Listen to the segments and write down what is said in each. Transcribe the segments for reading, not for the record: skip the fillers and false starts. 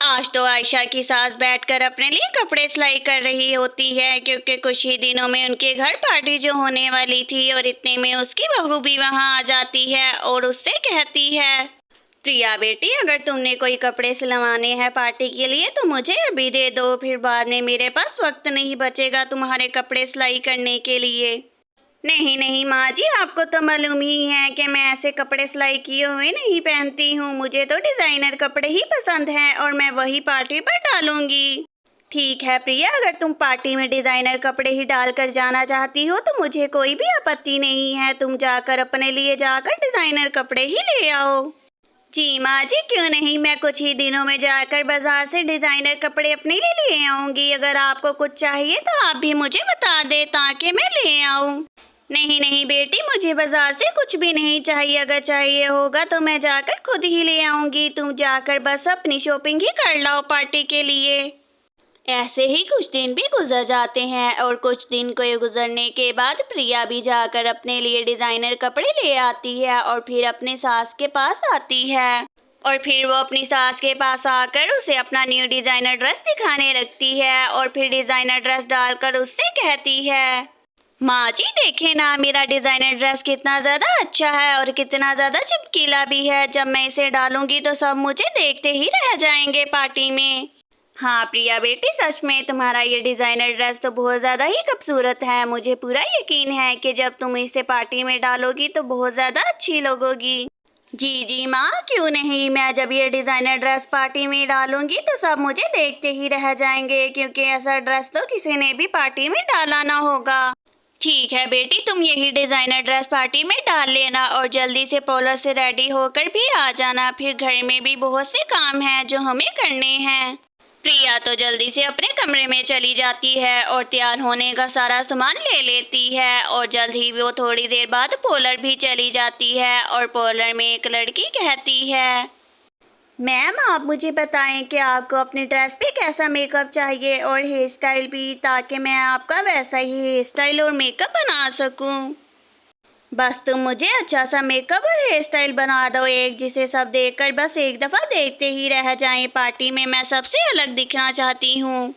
आज तो आयशा की सास बैठकर अपने लिए कपड़े सिलाई कर रही होती है क्योंकि कुछ ही दिनों में उनके घर पार्टी जो होने वाली थी और इतने में उसकी बहू भी वहां आ जाती है और उससे कहती है, प्रिया बेटी, अगर तुमने कोई कपड़े सिलवाने हैं पार्टी के लिए तो मुझे अभी दे दो, फिर बाद में मेरे पास वक्त नहीं बचेगा तुम्हारे कपड़े सिलाई करने के लिए। नहीं नहीं माँ जी, आपको तो मालूम ही है कि मैं ऐसे कपड़े सिलाई किए हुए नहीं पहनती हूँ। मुझे तो डिज़ाइनर कपड़े ही पसंद हैं और मैं वही पार्टी पर डालूंगी। ठीक है प्रिया, अगर तुम पार्टी में डिज़ाइनर कपड़े ही डालकर जाना चाहती हो तो मुझे कोई भी आपत्ति नहीं है। तुम जाकर अपने लिए जाकर डिज़ाइनर कपड़े ही ले आओ। जी माँ जी, क्यों नहीं, मैं कुछ ही दिनों में जाकर बाजार से डिज़ाइनर कपड़े अपने लिए ले आऊँगी। अगर आपको कुछ चाहिए तो आप भी मुझे बता दें ताकि मैं ले आऊँ। नहीं नहीं बेटी, मुझे बाजार से कुछ भी नहीं चाहिए। अगर चाहिए होगा तो मैं जाकर खुद ही ले आऊंगी। तुम जाकर बस अपनी शॉपिंग ही कर लाओ पार्टी के लिए। ऐसे ही कुछ दिन भी गुजर जाते हैं और कुछ दिन को गुजरने के बाद प्रिया भी जाकर अपने लिए डिज़ाइनर कपड़े ले आती है और फिर अपने सास के पास आती है। और फिर वो अपनी सास के पास आकर उसे अपना न्यू डिज़ाइनर ड्रेस दिखाने लगती है और फिर डिज़ाइनर ड्रेस डालकर उससे कहती है, माँ जी देखे ना, मेरा डिज़ाइनर ड्रेस कितना ज़्यादा अच्छा है और कितना ज़्यादा चमकीला भी है। जब मैं इसे डालूंगी तो सब मुझे देखते ही रह जाएंगे पार्टी में। हाँ प्रिया बेटी, सच में तुम्हारा ये डिज़ाइनर ड्रेस तो बहुत ज़्यादा ही खूबसूरत है। मुझे पूरा यकीन है कि जब तुम इसे पार्टी में डालोगी तो बहुत ज़्यादा अच्छी लगोगी। जी जी माँ, क्यों नहीं, मैं जब ये डिज़ाइनर ड्रेस पार्टी में डालूंगी तो सब मुझे देखते ही रह जाएंगे क्योंकि ऐसा ड्रेस तो किसी ने भी पार्टी में डाला ना होगा। ठीक है बेटी, तुम यही डिज़ाइनर ड्रेस पार्टी में डाल लेना और जल्दी से पार्लर से रेडी होकर भी आ जाना। फिर घर में भी बहुत से काम हैं जो हमें करने हैं। प्रिया तो जल्दी से अपने कमरे में चली जाती है और तैयार होने का सारा सामान ले लेती है और जल्द ही वो थोड़ी देर बाद पार्लर भी चली जाती है और पार्लर में एक लड़की कहती है, मैम आप मुझे बताएं कि आपको अपनी ड्रेस पे कैसा मेकअप चाहिए और हेयर स्टाइल भी, ताकि मैं आपका वैसा ही हेयर स्टाइल और मेकअप बना सकूं। बस तुम मुझे अच्छा सा मेकअप और हेयर स्टाइल बना दो, एक जिसे सब देखकर बस एक दफ़ा देखते ही रह जाएं। पार्टी में मैं सबसे अलग दिखना चाहती हूँ।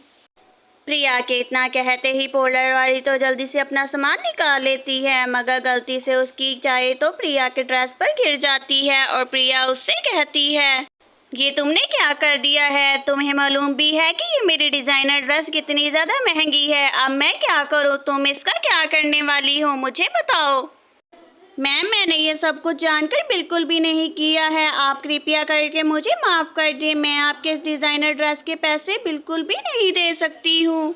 प्रिया के इतना कहते ही पार्लर वाली तो जल्दी से अपना सामान निकाल लेती है, मगर गलती से उसकी चाय तो प्रिया के ड्रेस पर गिर जाती है और प्रिया उससे कहती है, ये तुमने क्या कर दिया है? तुम्हें मालूम भी है कि ये मेरी डिज़ाइनर ड्रेस कितनी ज़्यादा महंगी है। अब मैं क्या करूँ? तुम इसका क्या करने वाली हो, मुझे बताओ। मैम मैंने ये सब कुछ जानकर बिल्कुल भी नहीं किया है। आप कृपया करके मुझे माफ़ कर दें। मैं आपके इस डिज़ाइनर ड्रेस के पैसे बिल्कुल भी नहीं दे सकती हूँ।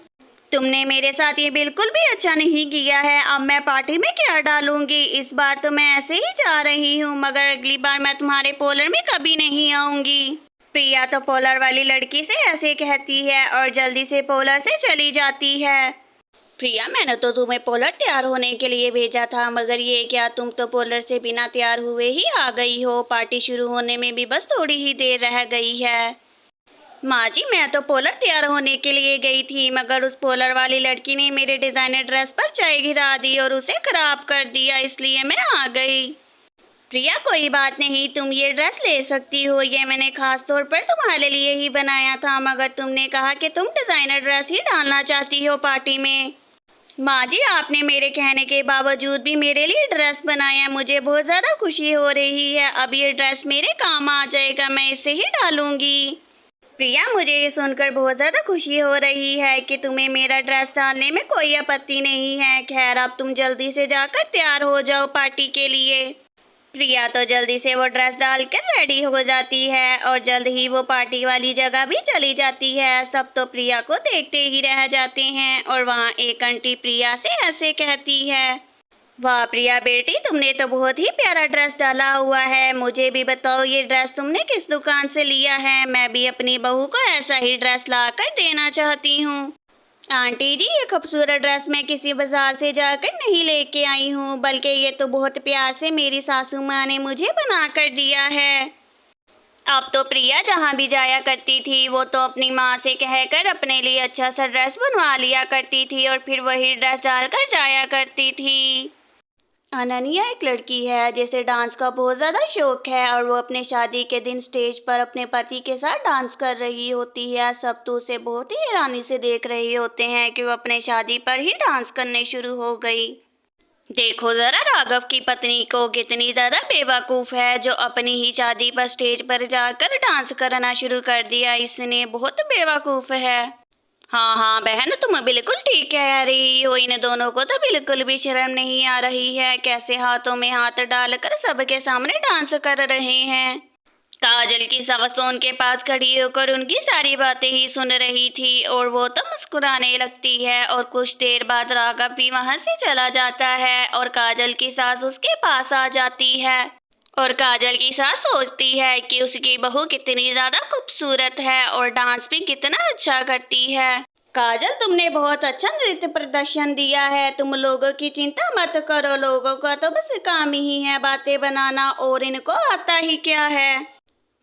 तुमने मेरे साथ ये बिल्कुल भी अच्छा नहीं किया है। अब मैं पार्टी में क्या डालूंगी? इस बार तो मैं ऐसे ही जा रही हूँ, मगर अगली बार मैं तुम्हारे पार्लर में कभी नहीं आऊंगी। प्रिया तो पार्लर वाली लड़की से ऐसे कहती है और जल्दी से पार्लर से चली जाती है। प्रिया, मैंने तो तुम्हें पार्लर तैयार होने के लिए भेजा था, मगर ये क्या, तुम तो पार्लर से बिना तैयार हुए ही आ गई हो। पार्टी शुरू होने में भी बस थोड़ी ही देर रह गई है। माँ जी, मैं तो पार्लर तैयार होने के लिए गई थी, मगर उस पार्लर वाली लड़की ने मेरे डिज़ाइनर ड्रेस पर चाय गिरा दी और उसे खराब कर दिया, इसलिए मैं आ गई। प्रिया कोई बात नहीं, तुम ये ड्रेस ले सकती हो। ये मैंने खास तौर पर तुम्हारे लिए ही बनाया था, मगर तुमने कहा कि तुम डिज़ाइनर ड्रेस ही डालना चाहती हो पार्टी में। माँ जी, आपने मेरे कहने के बावजूद भी मेरे लिए ड्रेस बनाया, मुझे बहुत ज़्यादा खुशी हो रही है। अब ये ड्रेस मेरे काम आ जाएगा, मैं इसे ही डालूंगी। प्रिया, मुझे ये सुनकर बहुत ज़्यादा खुशी हो रही है कि तुम्हें मेरा ड्रेस डालने में कोई आपत्ति नहीं है। खैर, अब तुम जल्दी से जाकर तैयार हो जाओ पार्टी के लिए। प्रिया तो जल्दी से वो ड्रेस डालकर रेडी हो जाती है और जल्द ही वो पार्टी वाली जगह भी चली जाती है। सब तो प्रिया को देखते ही रह जाते हैं और वहाँ एक आंटी प्रिया से ऐसे कहती है, वाह प्रिया बेटी, तुमने तो बहुत ही प्यारा ड्रेस डाला हुआ है। मुझे भी बताओ ये ड्रेस तुमने किस दुकान से लिया है? मैं भी अपनी बहू को ऐसा ही ड्रेस ला कर देना चाहती हूँ। आंटी जी, ये खूबसूरत ड्रेस मैं किसी बाजार से जाकर नहीं लेके आई हूँ, बल्कि ये तो बहुत प्यार से मेरी सासू माँ ने मुझे बना कर दिया है। अब तो प्रिया जहाँ भी जाया करती थी वो तो अपनी माँ से कहकर अपने लिए अच्छा सा ड्रेस बनवा लिया करती थी और फिर वही ड्रेस डालकर जाया करती थी। अनन्या एक लड़की है जिसे डांस का बहुत ज़्यादा शौक है और वो अपने शादी के दिन स्टेज पर अपने पति के साथ डांस कर रही होती है। सब तो उसे बहुत ही हैरानी से देख रहे होते हैं कि वो अपने शादी पर ही डांस करने शुरू हो गई। देखो जरा राघव की पत्नी को कितनी ज़्यादा बेवकूफ़ है जो अपनी ही शादी पर स्टेज पर जाकर डांस करना शुरू कर दिया। इसने बहुत बेवकूफ़ है। हाँ हाँ बहन, तुम बिल्कुल ठीक कह रही हो। इन दोनों को तो बिल्कुल भी शर्म नहीं आ रही है। कैसे हाथों में हाथ डालकर सबके सामने डांस कर रहे हैं। काजल की सास तो उनके पास खड़ी होकर उनकी सारी बातें ही सुन रही थी और वो तो मुस्कुराने लगती है। और कुछ देर बाद राघव भी वहां से चला जाता है और काजल की सास उसके पास आ जाती है। और काजल की सास सोचती है कि उसकी बहू कितनी ज़्यादा खूबसूरत है और डांस भी कितना अच्छा करती है। काजल, तुमने बहुत अच्छा नृत्य प्रदर्शन दिया है। तुम लोगों की चिंता मत करो, लोगों का तो बस काम ही है बातें बनाना, और इनको आता ही क्या है।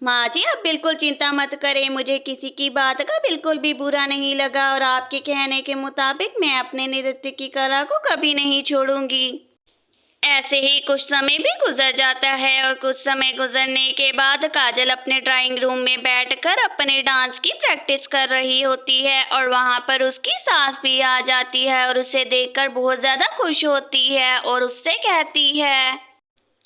माँ जी, आप बिल्कुल चिंता मत करें, मुझे किसी की बात का बिल्कुल भी बुरा नहीं लगा और आपके कहने के मुताबिक मैं अपने नृत्य की कला को कभी नहीं छोड़ूंगी। ऐसे ही कुछ समय भी गुजर जाता है और कुछ समय गुजरने के बाद काजल अपने ड्राइंग रूम में बैठकर अपने डांस की प्रैक्टिस कर रही होती है और वहां पर उसकी सास भी आ जाती है और उसे देखकर बहुत ज़्यादा खुश होती है और उससे कहती है,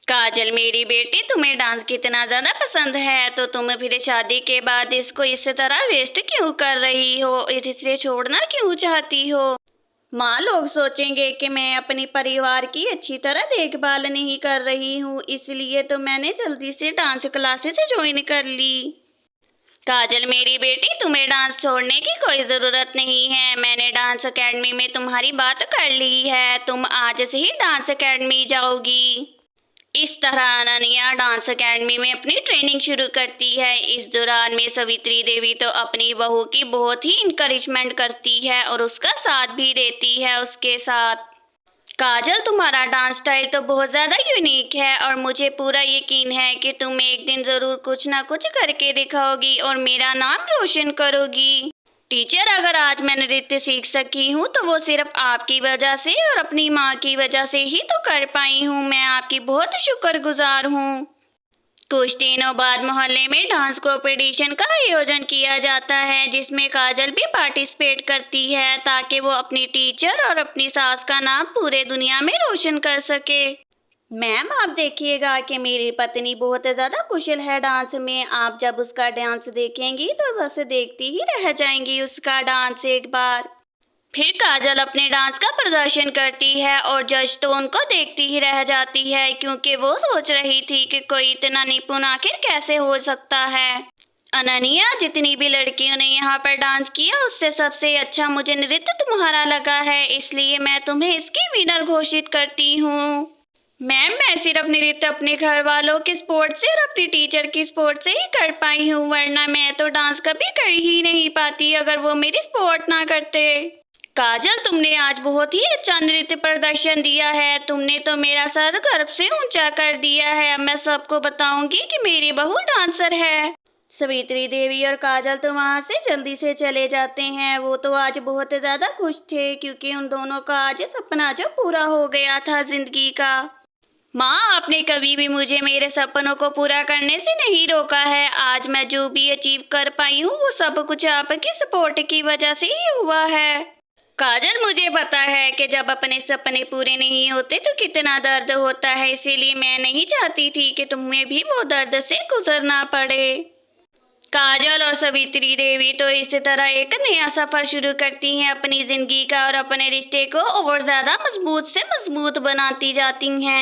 काजल मेरी बेटी, तुम्हें डांस कितना ज़्यादा पसंद है तो तुम फिर शादी के बाद इसको इस तरह वेस्ट क्यों कर रही हो, इसे छोड़ना क्यों चाहती हो। माँ, लोग सोचेंगे कि मैं अपने परिवार की अच्छी तरह देखभाल नहीं कर रही हूँ, इसलिए तो मैंने जल्दी से डांस क्लासेस ज्वाइन कर ली। काजल मेरी बेटी, तुम्हें डांस छोड़ने की कोई ज़रूरत नहीं है। मैंने डांस एकेडमी में तुम्हारी बात कर ली है, तुम आज से ही डांस एकेडमी जाओगी। इस तरह अनन्या डांस एकेडमी में अपनी ट्रेनिंग शुरू करती है। इस दौरान में सावित्री देवी तो अपनी बहू की बहुत ही इनकरेजमेंट करती है और उसका साथ भी देती है उसके साथ। काजल, तुम्हारा डांस स्टाइल तो बहुत ज़्यादा यूनिक है और मुझे पूरा यकीन है कि तुम एक दिन ज़रूर कुछ ना कुछ करके दिखाओगी और मेरा नाम रोशन करोगी। टीचर, अगर आज मैं नृत्य सीख सकी हूँ तो वो सिर्फ आपकी वजह से और अपनी माँ की वजह से ही तो कर पाई हूँ। मैं आपकी बहुत शुक्रगुजार हूँ। कुछ दिनों बाद मोहल्ले में डांस कॉम्पिटिशन का आयोजन किया जाता है जिसमें काजल भी पार्टिसिपेट करती है ताकि वो अपनी टीचर और अपनी सास का नाम पूरे दुनिया में रोशन कर सके। मैम, आप देखिएगा कि मेरी पत्नी बहुत ज़्यादा कुशल है डांस में। आप जब उसका डांस देखेंगी तो बस देखती ही रह जाएंगी उसका डांस एक बार। फिर काजल अपने डांस का प्रदर्शन करती है और जज तो उनको देखती ही रह जाती है क्योंकि वो सोच रही थी कि कोई इतना निपुण आखिर कैसे हो सकता है। अनन्या, जितनी भी लड़कियों ने यहाँ पर डांस किया उससे सबसे अच्छा मुझे नृत्य तुम्हारा लगा है, इसलिए मैं तुम्हें इसकी विनर घोषित करती हूँ। मैम, मैं सिर्फ नृत्य अपने घर वालों के सपोर्ट से और अपनी टीचर की सपोर्ट से ही कर पाई हूँ, वरना मैं तो डांस कभी कर ही नहीं पाती अगर वो मेरी सपोर्ट ना करते। काजल, तुमने आज बहुत ही अच्छा नृत्य प्रदर्शन दिया है। तुमने तो मेरा सर गर्व से ऊंचा कर दिया है। मैं सबको बताऊंगी कि मेरी बहू डांसर है। सावित्री देवी और काजल तो वहाँ से जल्दी से चले जाते हैं। वो तो आज बहुत ज़्यादा खुश थे क्योंकि उन दोनों का आज सपना जो पूरा हो गया था जिंदगी का। माँ, आपने कभी भी मुझे मेरे सपनों को पूरा करने से नहीं रोका है। आज मैं जो भी अचीव कर पाई हूँ वो सब कुछ आपकी सपोर्ट की वजह से ही हुआ है। काजल, मुझे पता है कि जब अपने सपने पूरे नहीं होते तो कितना दर्द होता है, इसीलिए मैं नहीं चाहती थी कि तुम्हें भी वो दर्द से गुजरना पड़े। काजल और सावित्री देवी तो इस तरह एक नया सफर शुरू करती हैं अपनी जिंदगी का और अपने रिश्ते को और ज्यादा मजबूत से मजबूत बनाती जाती हैं।